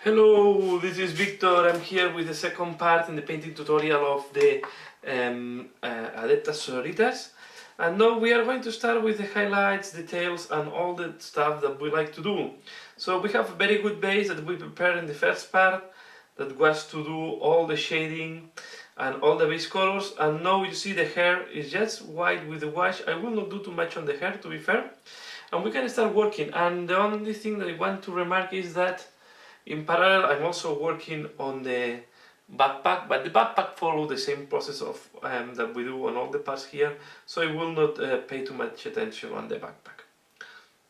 Hello, this is Victor. I'm here with the second part in the painting tutorial of the Adeptus Sororitas. And now we are going to start with the highlights, details and all the stuff that we like to do. So we have a very good base that we prepared in the first part, that was to do all the shading and all the base colors. And now you see the hair is just white with the wash. I will not do too much on the hair, to be fair. And we can start working. And the only thing that I want to remark is that in parallel, I'm also working on the backpack, but the backpack follows the same process of that we do on all the parts here, so I will not pay too much attention on the backpack.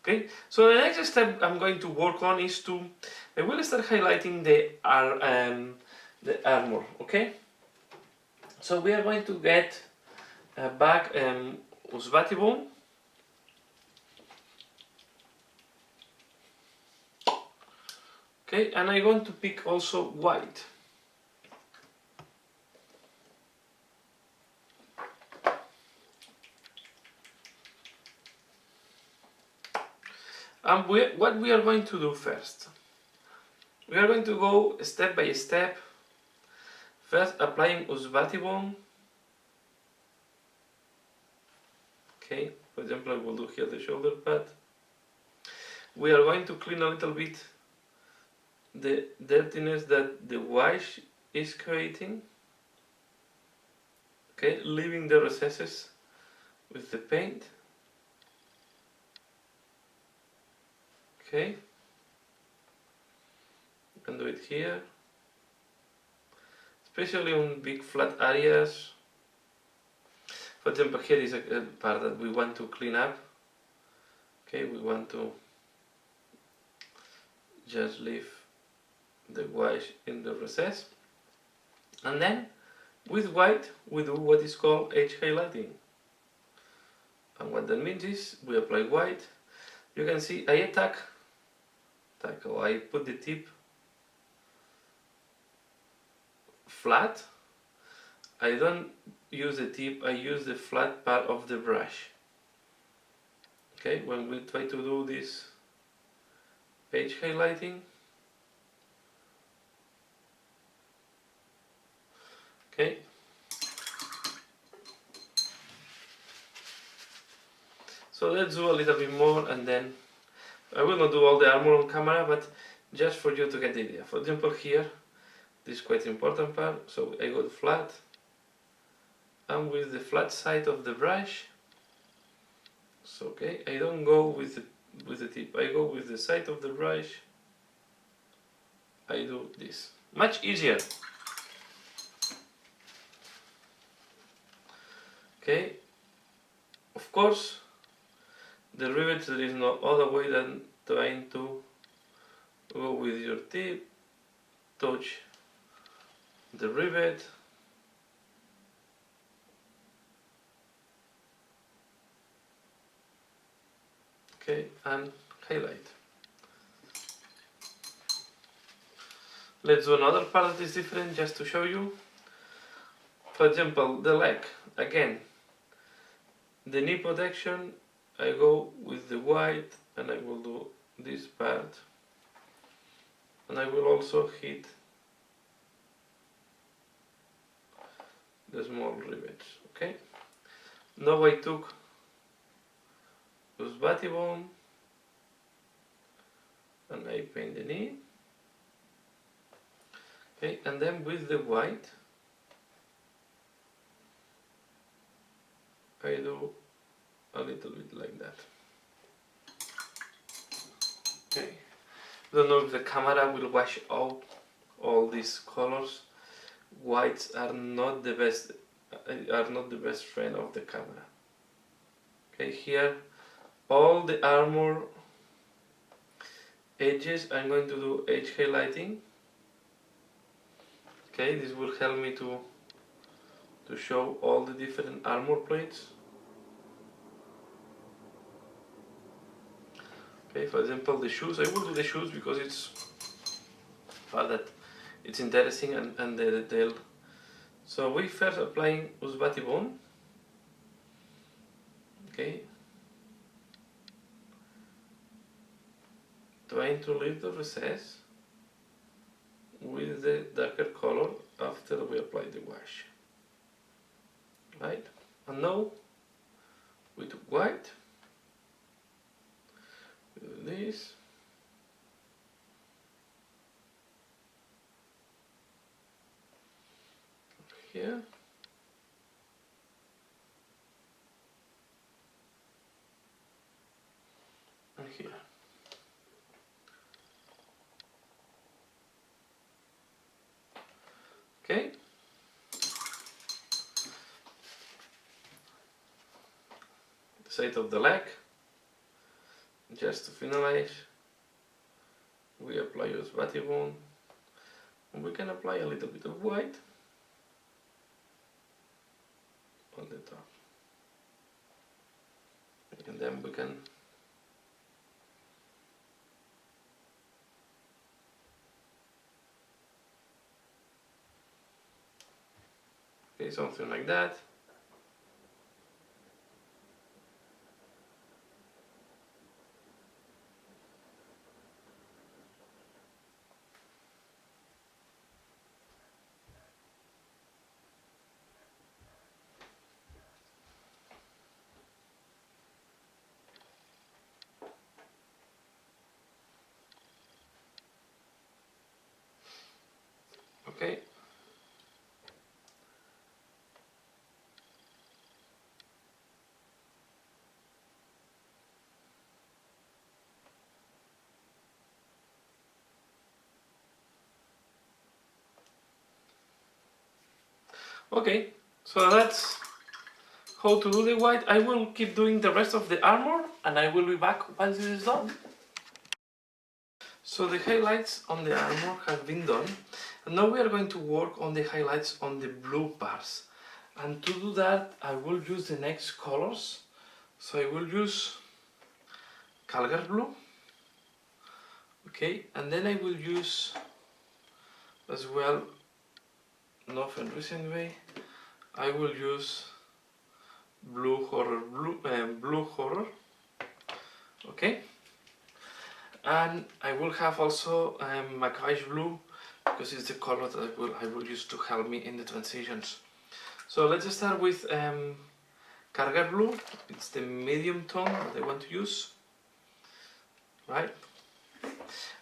Okay, so the next step I'm going to work on is I will start highlighting the armor. Okay, so we are going to get back Usbati bone. Okay, and I'm going to pick also white. And what we are going to do first, we are going to go step by step. First applying Usbati bone. Okay, for example, I will do here the shoulder pad. We are going to clean a little bit the dirtiness that the wash is creating. Okay, leaving the recesses with the paint. Okay, you can do it here, especially on big flat areas. For example, here is a part that we want to clean up. Okay, we want to just leave the wash in the recess, and then with white we do what is called edge highlighting. And what that means is we apply white. You can see I I put the tip flat. I don't use the tip, I use the flat part of the brush. Okay, when we try to do this edge highlighting, okay, so let's do a little bit more, and then I will not do all the armor on camera, but just for you to get the idea. For example, here, this is quite important part, so I go flat, and with the flat side of the brush, so okay, I don't go with the tip, I go with the side of the brush, I do this. Much easier. Okay, of course, the rivets, there is no other way than trying to go with your tip, touch the rivet, okay, and highlight. Let's do another part that is different just to show you. For example, the leg, again, the knee protection, I go with the white and I will do this part, and I will also hit the small rivets. Okay, now I took Usbati bone and I paint the knee. Okay, and then with the white I do a little bit like that. Okay, don't know if the camera will wash out all these colors. Whites are not the best friend of the camera. Okay, here all the armor edges I'm going to do edge highlighting. Okay, this will help me to show all the different armor plates. Okay, for example, the shoes, I will do the shoes because it's part that it's interesting and the detail. So we first applying Usbati bone. Okay, trying to leave the recess. with the darker color after we apply the wash. Right? And now with white, we do this. Here. And here. Okay. The side of the leg. Just to finalize, we apply us battibone, and we can apply a little bit of white on the top, and then we can okay, something like that. Okay. Okay, so that's how to do the white. I will keep doing the rest of the armor, and I will be back once it is done. So the highlights on the armor have been done, and now we are going to work on the highlights on the blue parts. And to do that, I will use the next colors. So I will use Calgar blue, okay, and then I will use as well, not in recent way, I will use blue horror, okay, and I will have also Macavash blue, because it's the color that I will use to help me in the transitions. So let's start with Calgar blue. It's the medium tone that I want to use, right?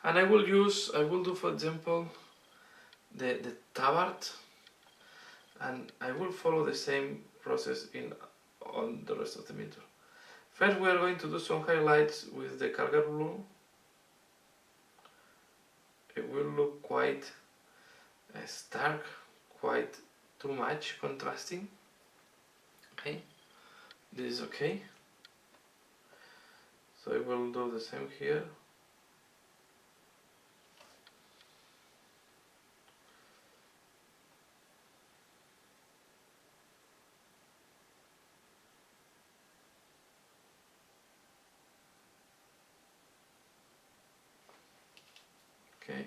And I will do, for example, the tabard, and I will follow the same process on the rest of the miniature. First we are going to do some highlights with the Calgar blue. It will look quite stark, quite too much contrasting. Okay, this is okay. So I will do the same here. Okay.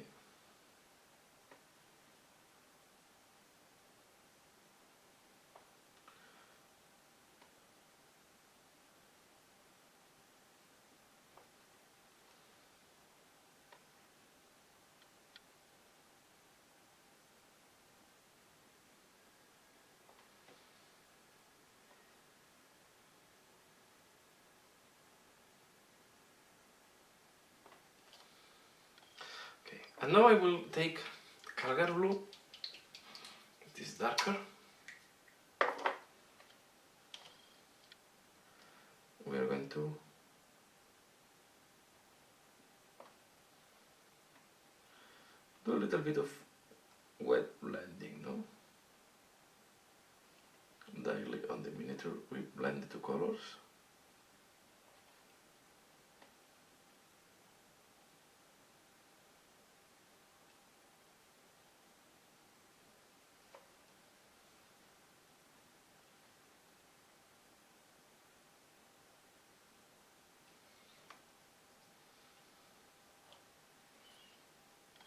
Okay, and now I will take Calgar blue, it is darker. We are going to do a little bit of wet blending, no? Directly on the miniature we blend the two colors.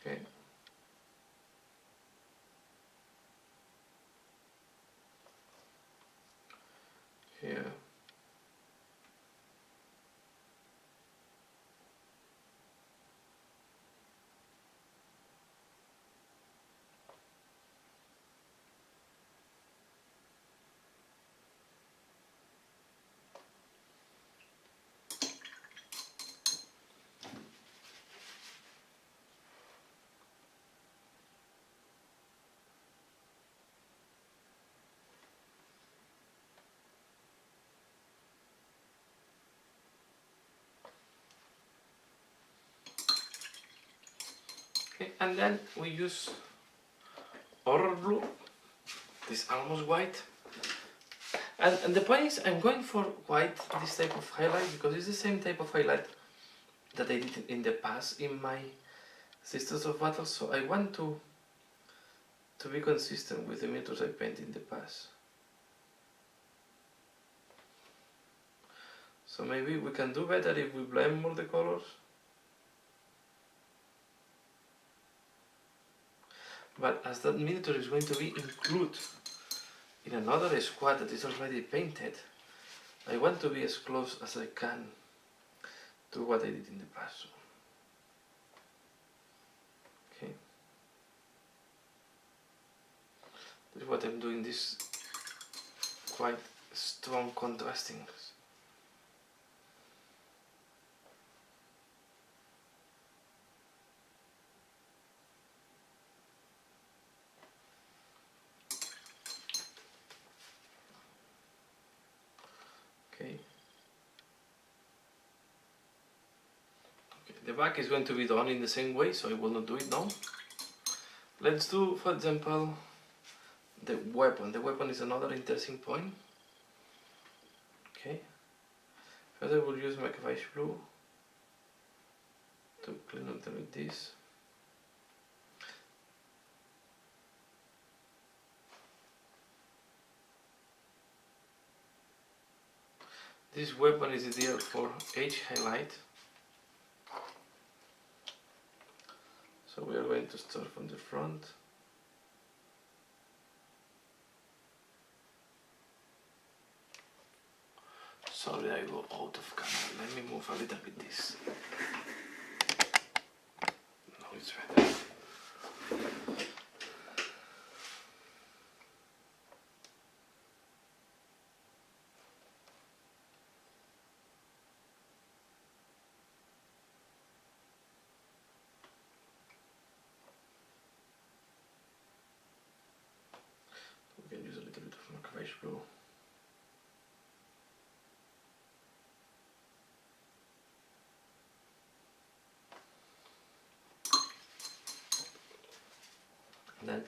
Okay. Here. Okay, and then we use horror blue, this almost white. And the point is, I'm going for white, this type of highlight, because it's the same type of highlight that I did in the past in my Sisters of Battle, so I want to be consistent with the methods I painted in the past. So maybe we can do better if we blend more the colors. But as that miniature is going to be included in another squad that is already painted, I want to be as close as I can to what I did in the past. Okay. This is what I'm doing, this quite strong contrasting. Okay. The back is going to be done in the same way, so I will not do it now. Let's do, for example, the weapon. The weapon is another interesting point. Okay. First I will use my Cavish blue to clean up with this. This weapon is ideal for edge highlight. So we are going to start from the front. Sorry, I go out of camera. Let me move a little bit this. Now it's better. We can use a little bit of Macavage blue. And then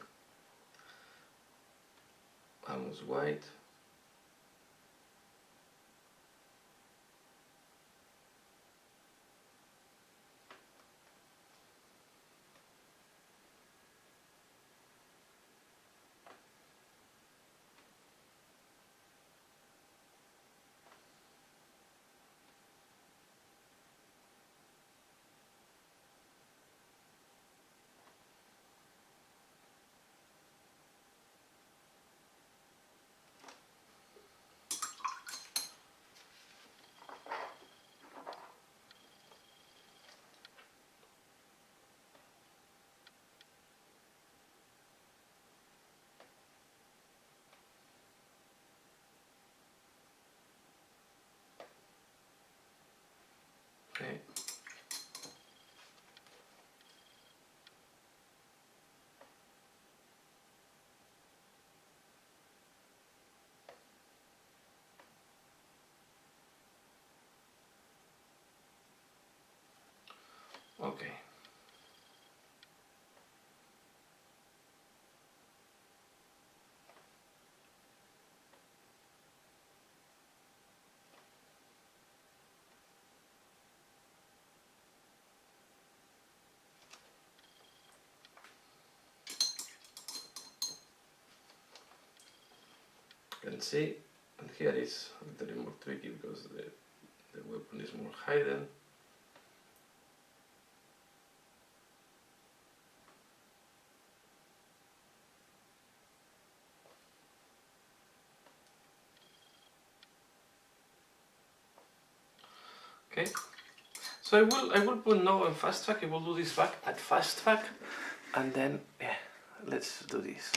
almost white. Okay. Okay. You can see, and here is a little more tricky because the weapon is more hidden. Okay, so I will put now on fast track. I will do this back at fast track, and then yeah, let's do this.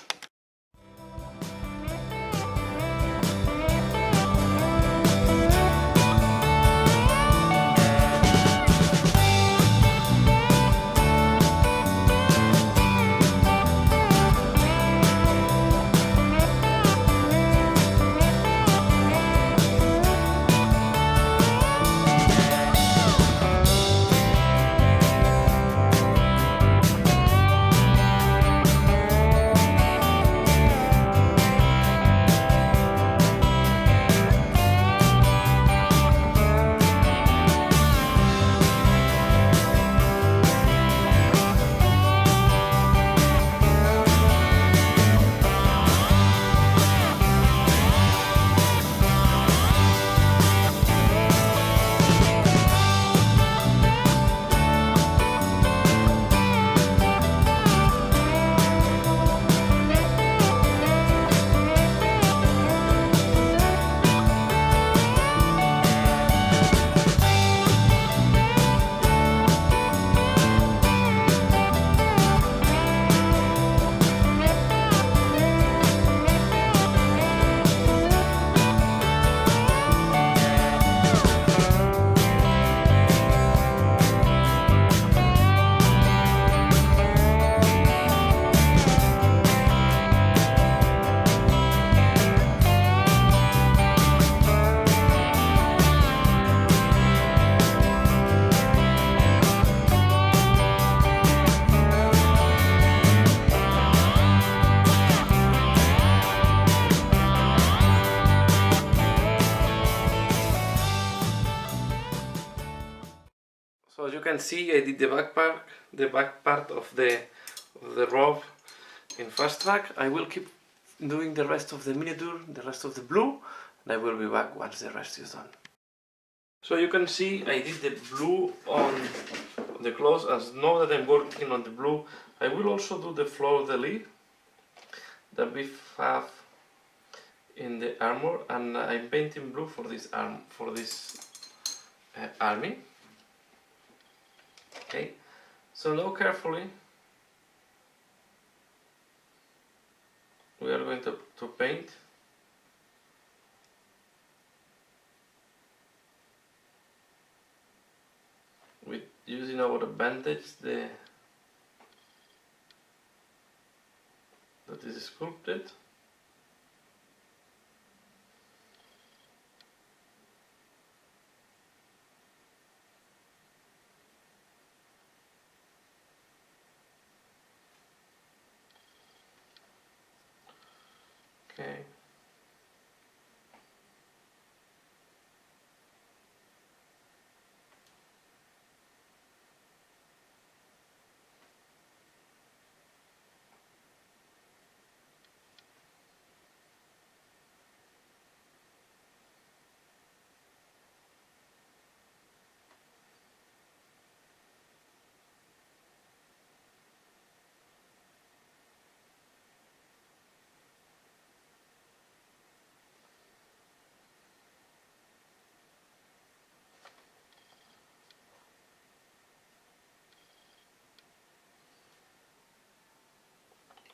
So as you can see, I did the back part of the robe in fast track. I will keep doing the rest of the miniature, the rest of the blue, and I will be back once the rest is done. So you can see I did the blue on the clothes, and now that I'm working on the blue, I will also do the fleur-de-lis that we have in the armor, and I'm painting blue for this army. Okay, so now carefully we are going to paint with using our bandage that is sculpted. Okay.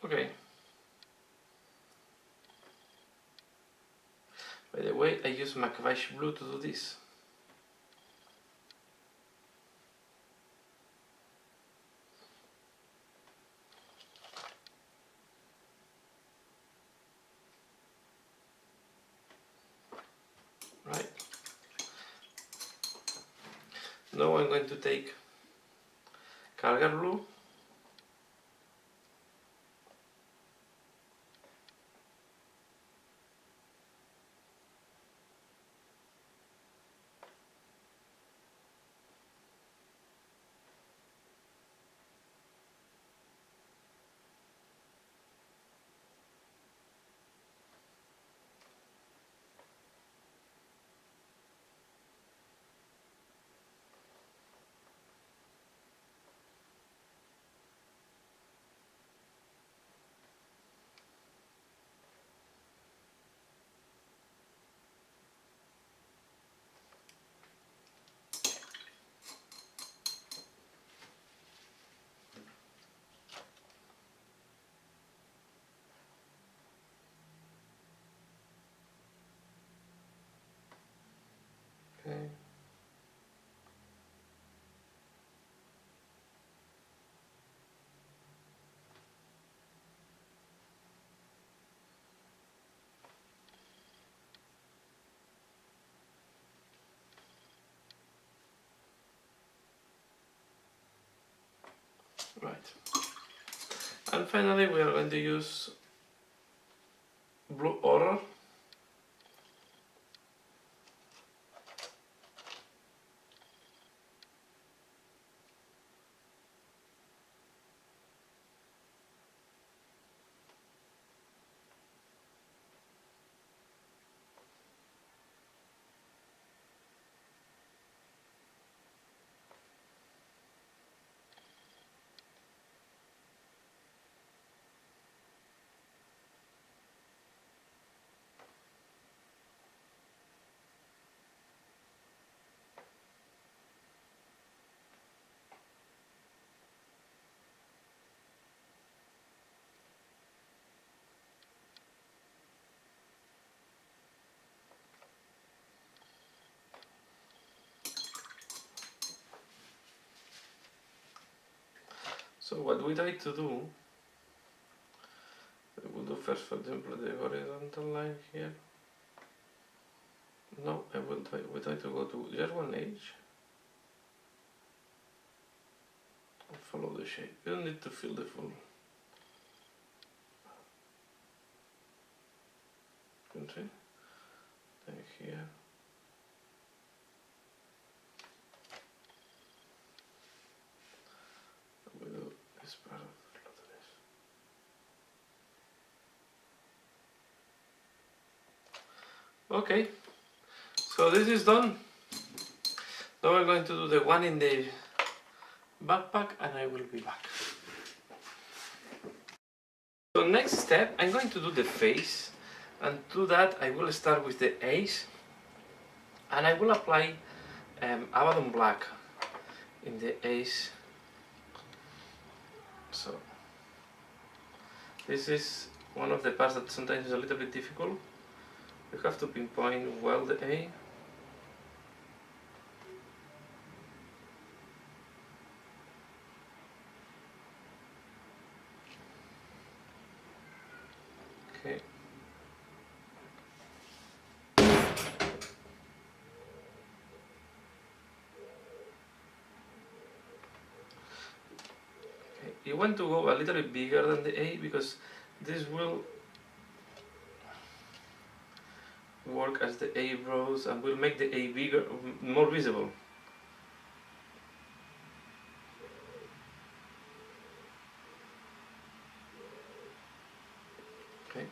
Okay. By the way, I use Macavash blue to do this. Right. Now I'm going to take Calgar blue. Okay. Right. And finally we are going to use blue horror. So what we try to do, we will do first, for example, the horizontal line here. No, we try to go to just one edge and follow the shape. You don't need to fill the full country. Then here. Okay, so this is done. Now we're going to do the one in the backpack and I will be back. So next step, I'm going to do the face, and to do that I will start with the ace and I will apply Abaddon Black in the ace. So this is one of the parts that sometimes is a little bit difficult. You have to pinpoint well the A. Okay. You want to go a little bit bigger than the A because this will work as the A grows and will make the A bigger, more visible. Okay.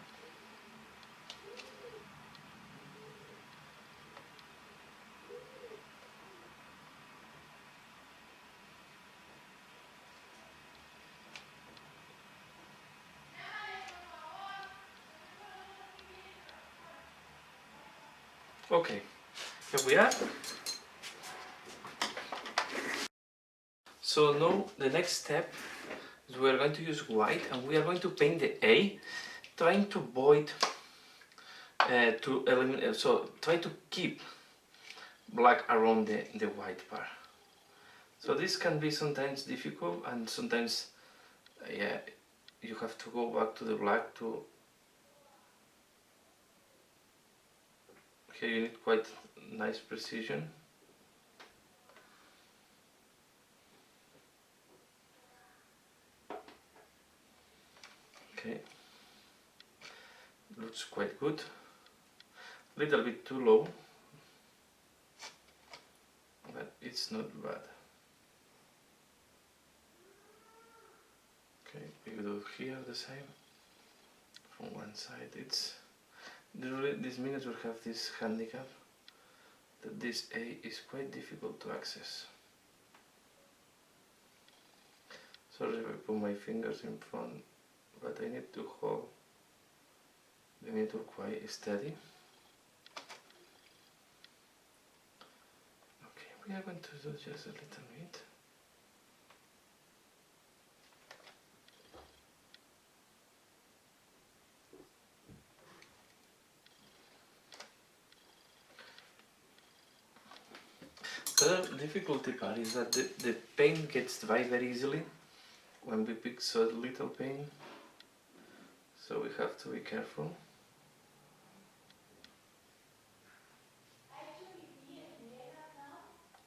Okay, here we are. So now the next step is we are going to use white and we are going to paint the A, trying to avoid to eliminate, so try to keep black around the white part. So this can be sometimes difficult and sometimes yeah, you have to go back to the black to. Here you need quite nice precision. Okay, looks quite good. Little bit too low, but it's not bad. Okay, we do here the same. From one side, it's these minutes will have this handicap that this A is quite difficult to access. Sorry if I put my fingers in front, but I need to hold the needle quite steady. Okay, we are going to do just a little bit. The difficulty part is that the paint gets dry very easily when we pick so little paint, so we have to be careful.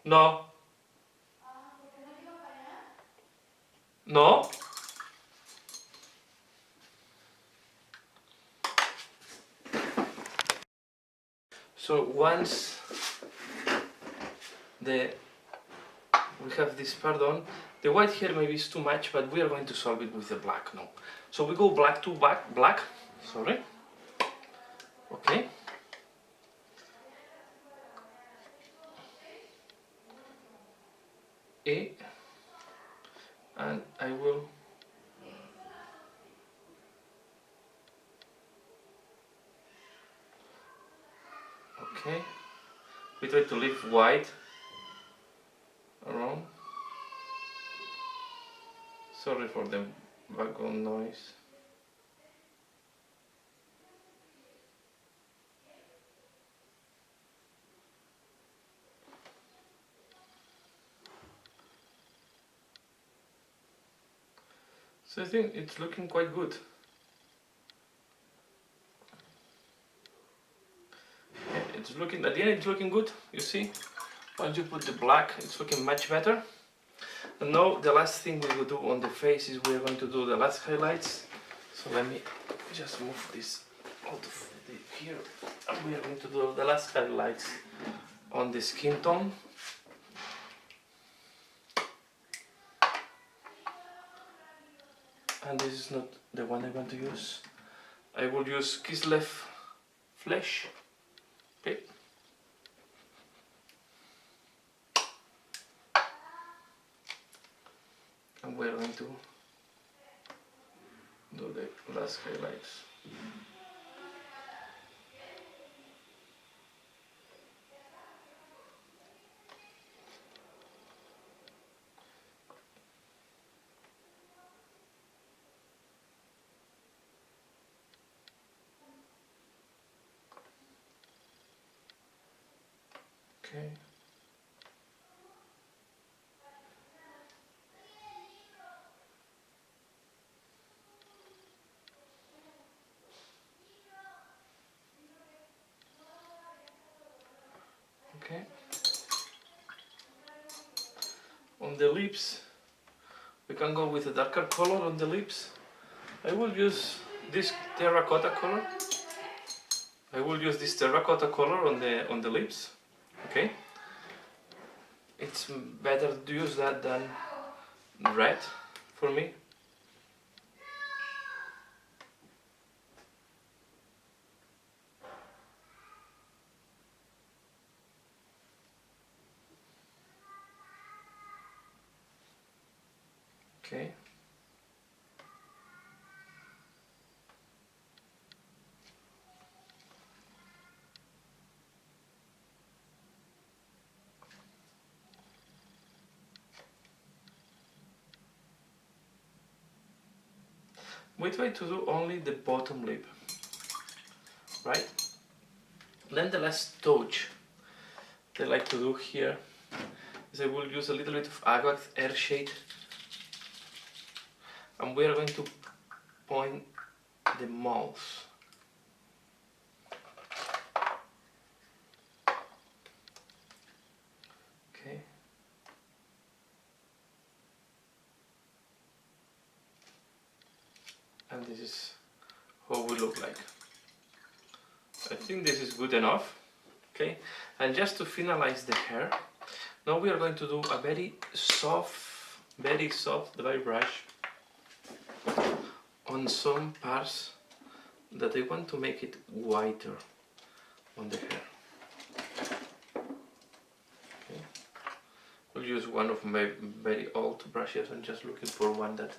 No. No. So once we have this part on, the white here maybe is too much, but we are going to solve it with the black now. So we go black to black, sorry. Okay. A, and I will okay. We try to leave white around. Sorry for the background noise. So I think it's looking quite good. Yeah, it's looking, at the end it's looking good, you see? Once you put the black, it's looking much better. And now the last thing we will do on the face is we're going to do the last highlights. So let me just move this out of here. And we are going to do the last highlights on the skin tone. And this is not the one I want to use. I will use Kislev Flesh. Okay. And we're going to do the last highlights. Okay. Okay. On the lips, we can go with a darker color on the lips. I will use this terracotta color. I will use this terracotta color on the lips. Okay. It's better to use that than red for me. Okay. We try to do only the bottom lip, right? Then the last touch that I like to do here is I will use a little bit of agate air shade, and we are going to point the mouth. Okay. And this is how we look like. I think this is good enough. Okay. And just to finalize the hair, now we are going to do a very soft dry brush on some parts that I want to make it whiter on the hair. Okay. I'll use one of my very old brushes. I'm just looking for one that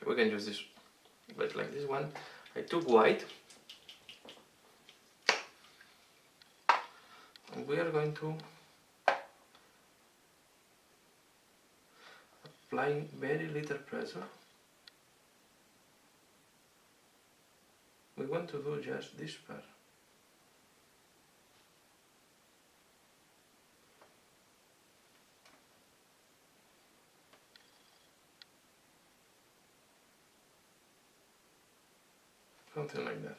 we can use this, but like this one. I took white, and we are going to apply very little pressure. We want to do just this part. Something like that.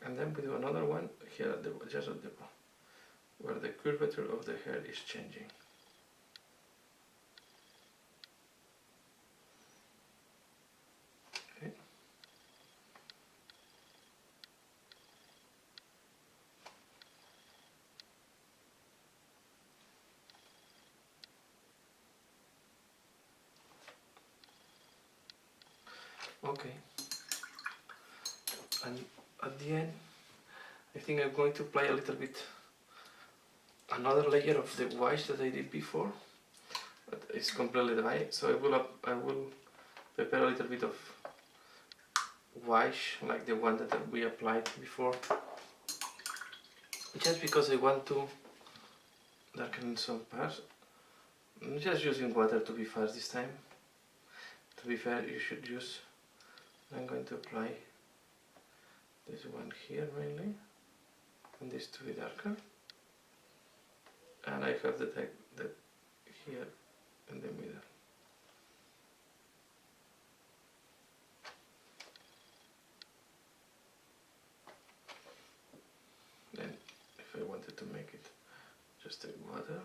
And then we do another one here at the just at the where the curvature of the hair is changing. Okay. Okay. And at the end, I think I'm going to apply a little bit another layer of the wash that I did before, but it's completely dry. So I will prepare a little bit of wash like the one that we applied before, just because I want to darken some parts. I'm just using water to be fast this time. To be fair, you should use. I'm going to apply this one here mainly, and this to be darker. And I have the here in the middle. wanted to make it just a water.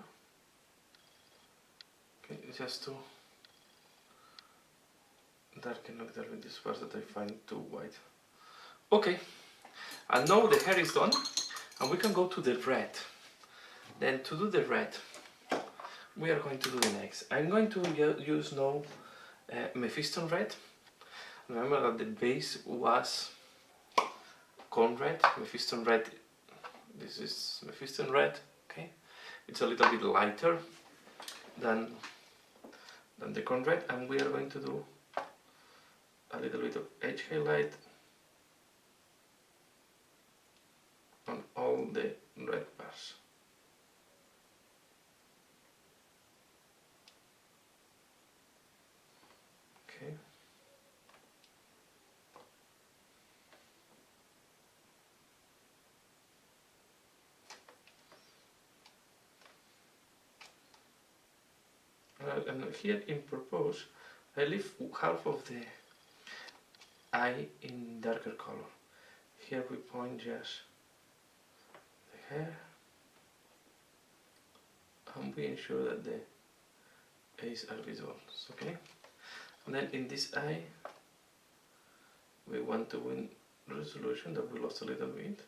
Okay, just to darken a little bit this part that I find too white. Okay, and now the hair is done, and we can go to the red. Then to do the red, we are going to do the next. I'm going to use now Mephiston red. Remember that the base was corn red, Mephiston red. This is Mephiston red. Okay, it's a little bit lighter than the corn red, and we are going to do a little bit of edge highlight on all the red bars. Okay. And here in purpose, I leave half of the eye in darker color. Here we point just the hair, and we ensure that the eyes are visible. Okay. And then in this eye, we want to win resolution that we lost a little bit.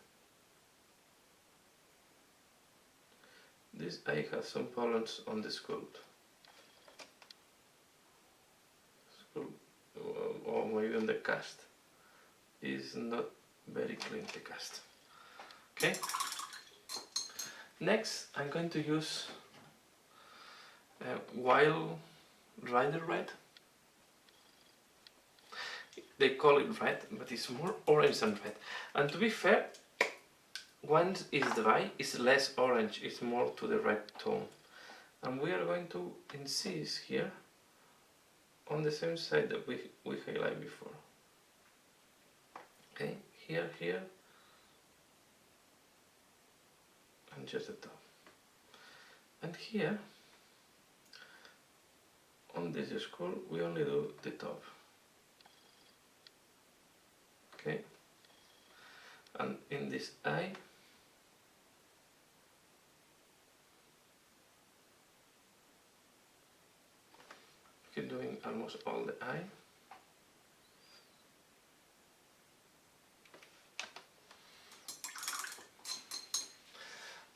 This eye has some problems on the sculpt. Or even the cast is not very clean, the cast. Okay. Next, I'm going to use Wild Rider red. They call it red, but it's more orange than red. And to be fair, once it's dry, it's less orange, it's more to the red tone. And we are going to insist here on the same side that we highlighted before. Okay, here, and just the top. And here, on this skull, we only do the top. Okay, and in this eye, keep doing almost all the eye.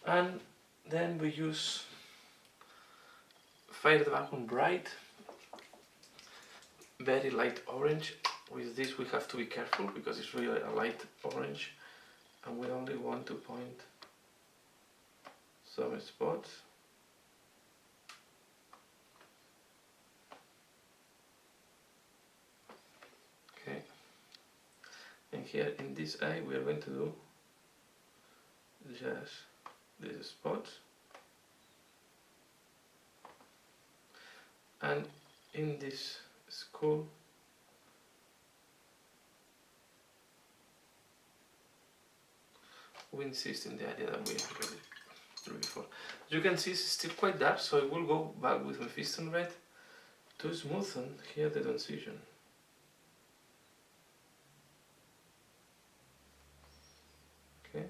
And then we use Fire Dragon Bright, very light orange. With this we have to be careful because it's really a light orange, and we only want to point some spots. Okay, and here in this eye we are going to do just these spots, and in this skull we insist in the idea that we already drew before. As you can see, it's still quite dark, so I will go back with Mephiston red to smoothen here the transition. Okay.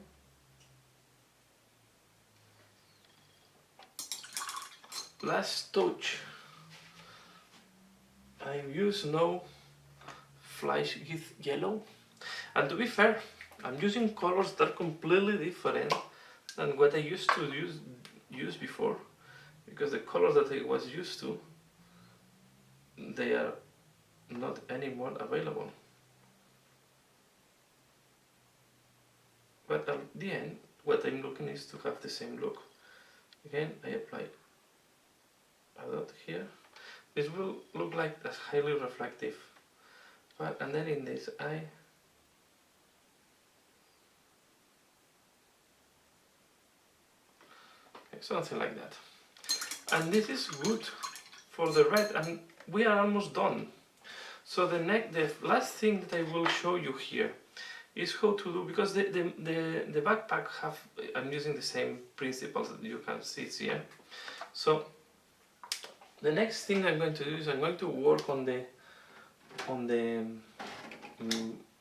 Last touch. I use now Flash with yellow, and to be fair, I'm using colors that are completely different than what I used to use before, because the colors that I was used to, they are not anymore available. But at the end, what I'm looking is to have the same look. Again, I apply a dot here. This will look like as highly reflective. But, and then in this eye, okay, something like that. And this is good for the red, and we are almost done. So the last thing that I will show you here is how to do, because the backpack I'm using the same principles that you can see here. So the next thing I'm going to do is I'm going to work on the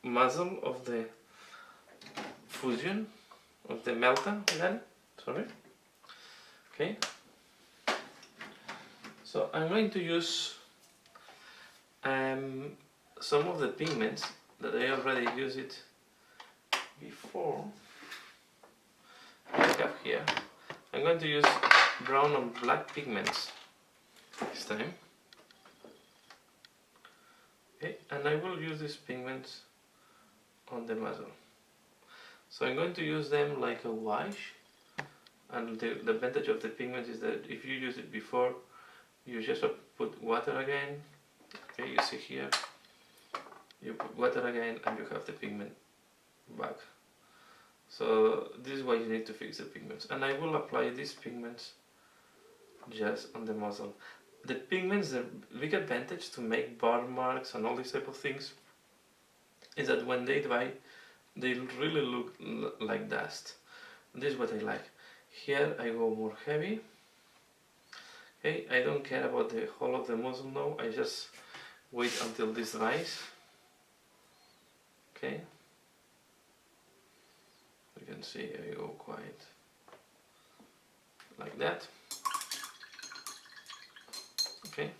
muzzle of the fusion, of the melta again. Sorry. Okay. So I'm going to use some of the pigments that I already used it before. I have here. I'm going to use brown and black pigments this time. Okay, and I will use these pigments on the muzzle. So I'm going to use them like a wash, and the advantage of the pigment is that if you use it before, you just put water again. Okay, you see here, you put water again and you have the pigment back. So this is why you need to fix the pigments, and I will apply these pigments just on the muzzle. The pigments, the big advantage to make burn marks and all these type of things is that when they dry, they really look like dust. This is what I like. Here I go more heavy. Okay, I don't care about the whole of the muzzle now, I just wait until this dries. Okay, you can see I go quite like that. Okay,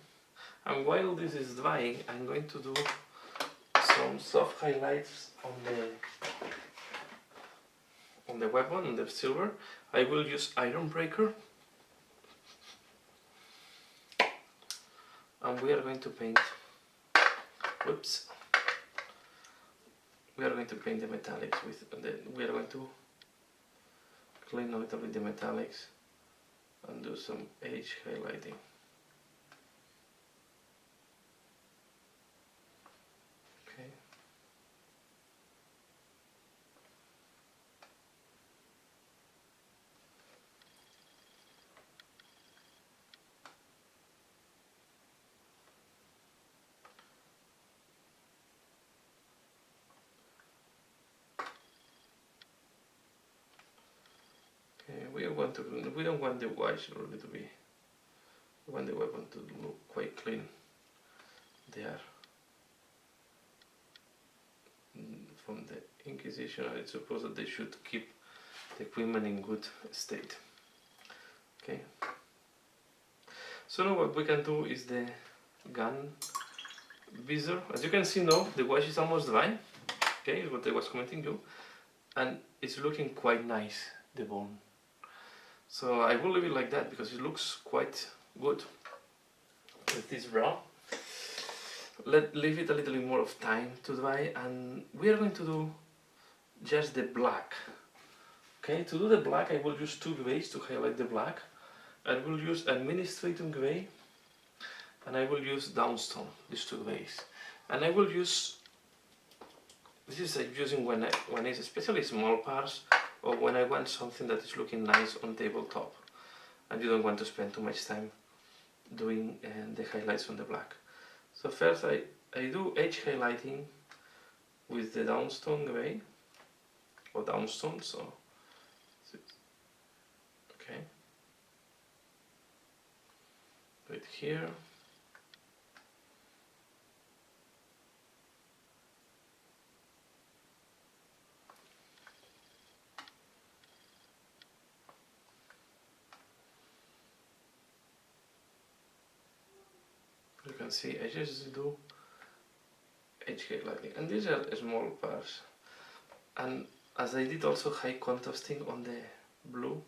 and while this is drying, I'm going to do some soft highlights on the weapon, on the silver. I will use Iron Breaker, and we are going to paint. Whoops. We are going to paint the metallics with we are going to clean a little bit the metallics and do some edge highlighting. Okay. Okay, we don't want the wash really to be. We want the weapon to look quite clean. There. From the Inquisition, I suppose that they should keep the equipment in good state. Okay. So now what we can do is the gun visor. As you can see now, the wash is almost dry. Okay, is what I was commenting you, and it's looking quite nice, the bone. So I will leave it like that because it looks quite good with this brown. Leave it a little bit more of time to dry, and we are going to do just the black. Okay, to do the black I will use two grays to highlight the black. I will use Administratum gray and I will use Downstone, these two grays. And I will use, this is using when it's especially small parts, or when I want something that is looking nice on tabletop and you don't want to spend too much time doing the highlights on the black. So first I do edge highlighting with the Downstone gray, or Downstone, so okay, right here. You can see I just do edge highlighting, and these are small parts. And as I did also high contrasting on the blue,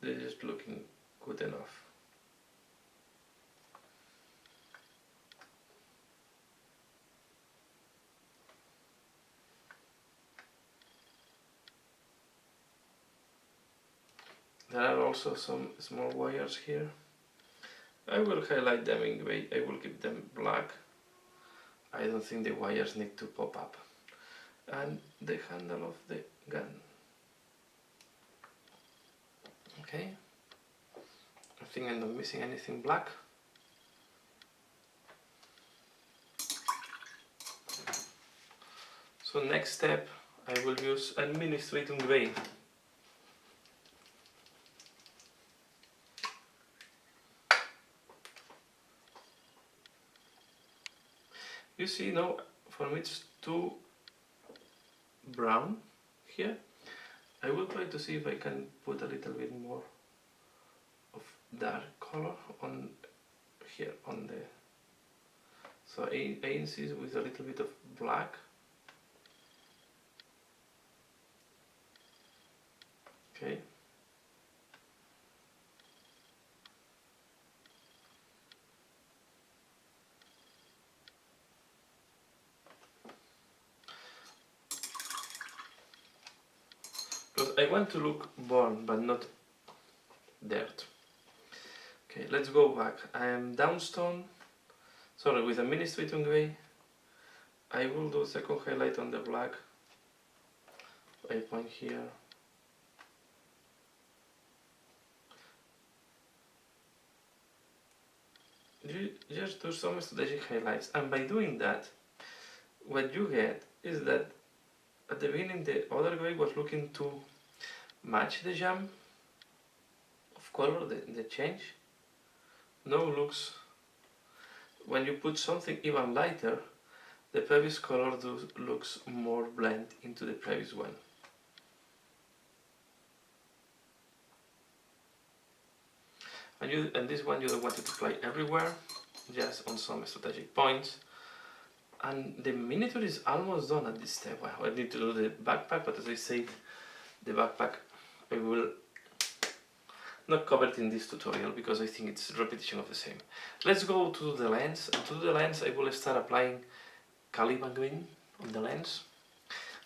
this is looking good enough. There are also some small wires here. I will highlight them in gray, I will keep them black. I don't think the wires need to pop up. And the handle of the gun. Okay. I think I'm not missing anything black. So next step, I will use Administratum gray. You see now, for me it's too brown here. I will try to see if I can put a little bit more of dark color on here on the. So I insist with a little bit of black. Okay. Because I want to look born but not dirt. Okay, let's go back. I am downstone, sorry, with administrating way. I will do second highlight on the black. I point here. You just do some strategic highlights, and by doing that, what you get is that at the beginning the other guy was looking to match the jump of color, the change. Now looks, when you put something even lighter, the previous color looks more blend into the previous one. And this one you don't want it to apply everywhere, just on some strategic points. And the miniature is almost done at this step. Well, I need to do the backpack, but as I said, the backpack I will not cover it in this tutorial because I think it's repetition of the same. Let's go to the lens, and to the lens I will start applying Caliban green on the lens.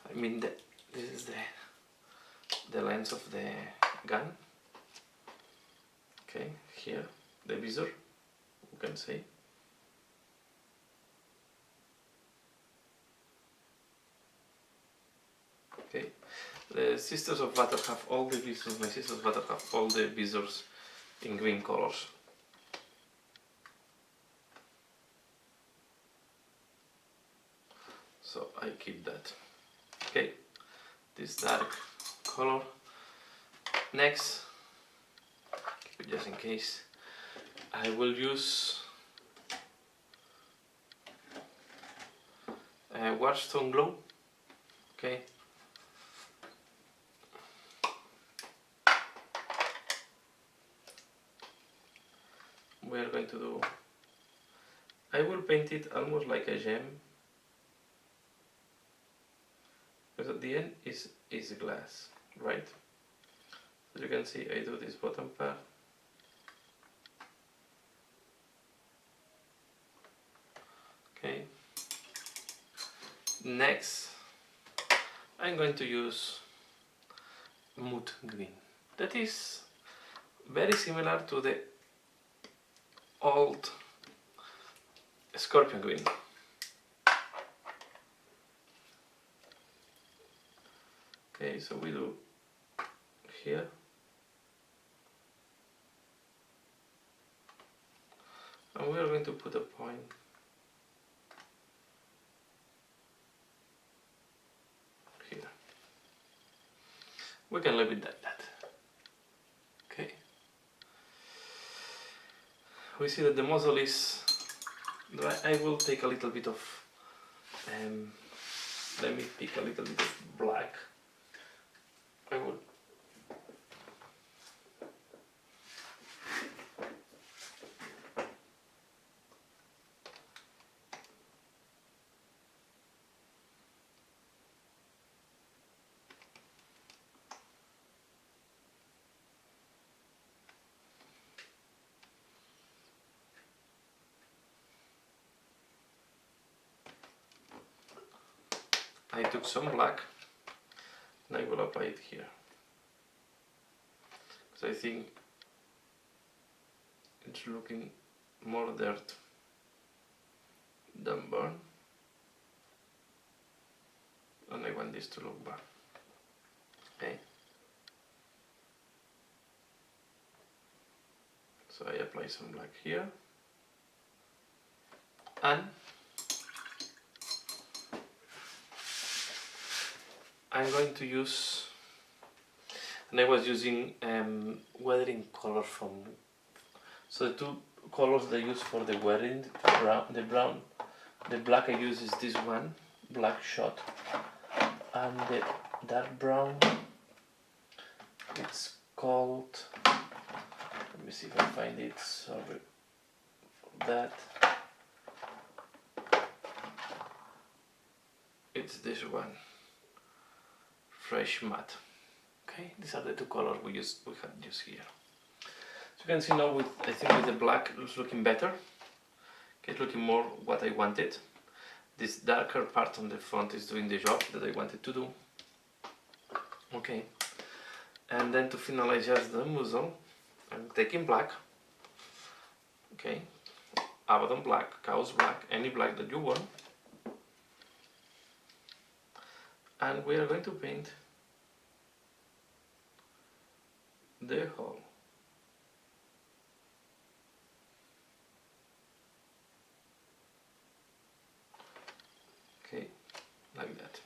I mean, this is the lens of the gun. Okay, here, the visor, you can see. Okay, the Sisters of Battle have all the visors, my Sisters of Battle have all the visors in green colors. So I keep that. Okay, this dark color. Next, just in case, I will use Warstone Glow. Okay. We are going to do, I will paint it almost like a gem, because at the end is glass, right? So you can see I do this bottom part. Okay. Next, I'm going to use Mood Green. That is very similar to the old Scorpion Green. Okay, so we do here. And we are going to put a point here. We can leave it like that. Okay. We see that the muzzle is dry. I will take a little bit of, let me pick a little bit of black. I will. I took some black and I will apply it here, because I think it's looking more dirt than burn, and I want this to look bad. Okay, so I apply some black here, and I'm going to use, and I was using weathering color from, so the two colors they use for the weathering, the black I use is this one, Black Shot, and the dark brown, it's called, let me see if I find it, sorry for that. It's this one, fresh matte. Okay, these are the two colors we have used here. So you can see now with, I think with the black it's looking better. Okay, it's looking more what I wanted. This darker part on the front is doing the job that I wanted to do. Okay, and then to finalize just the muzzle, I'm taking black. Okay, Abaddon black, Chaos black, any black that you want. And we are going to paint the hole. Okay, like that.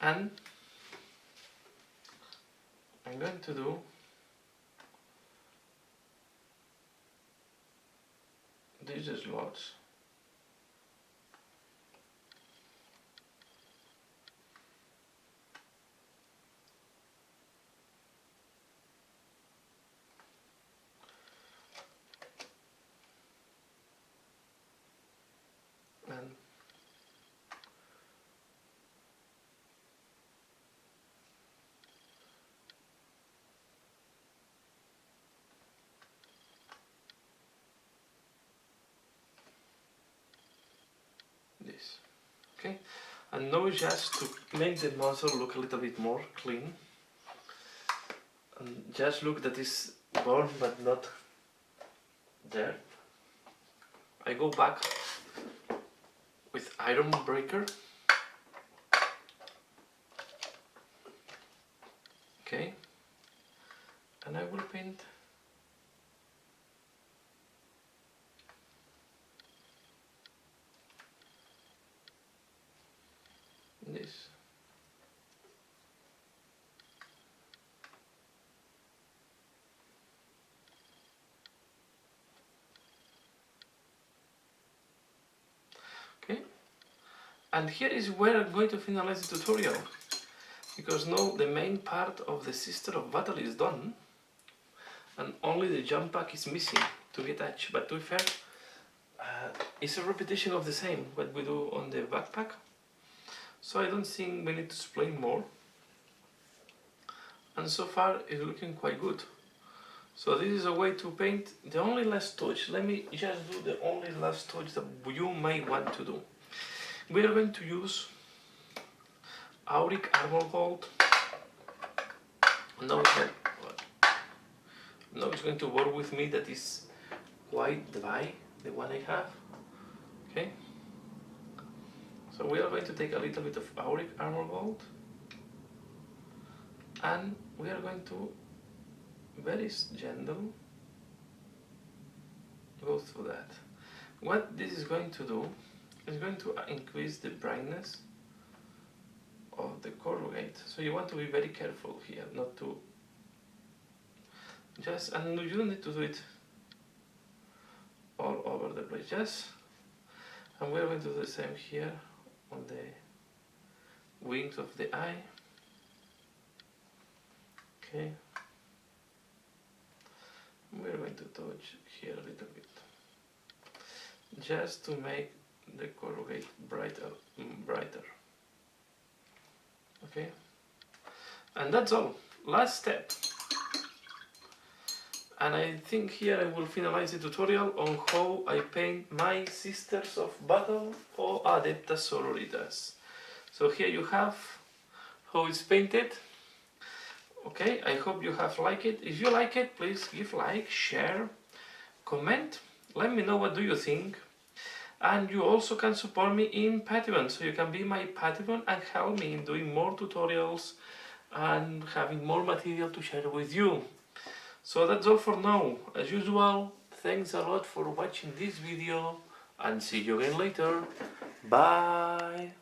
And I'm going to do these slots. And this. Okay, and now just to make the muzzle look a little bit more clean, and just look that is born but not there, I go back with iron breaker. Okay, and I will paint this. Okay, and here is where I'm going to finalize the tutorial, because now the main part of the Sister of Battle is done and only the jump pack is missing to be attached. But to be fair, it's a repetition of the same what we do on the backpack, so I don't think we need to explain more, and so far it's looking quite good. So this is a way to paint. The only last touch, let me just do the only last touch that you may want to do. We are going to use Auric Armor Gold. Now it's going to work with me, that is quite dry, the one I have. Okay, so we are going to take a little bit of Auric Armor Gold and we are going to very gentle go through that. What this is going to do is going to increase the brightness of the corrugate, so you want to be very careful here not to just, and you don't need to do it all over the place, just, and we're going to do the same here on the wings of the eye. Okay, we're going to touch here a little bit, just to make the corrugate brighter. Okay, and that's all. Last step. And I think here I will finalize the tutorial on how I paint my Sisters of Battle or Adeptus Sororitas. So here you have how it's painted. Okay, I hope you have liked it. If you like it, please give like, share, comment, let me know what do you think. And you also can support me in Patreon, so you can be my Patreon and help me in doing more tutorials and having more material to share with you. So that's all for now. As usual, thanks a lot for watching this video and see you again later. Bye!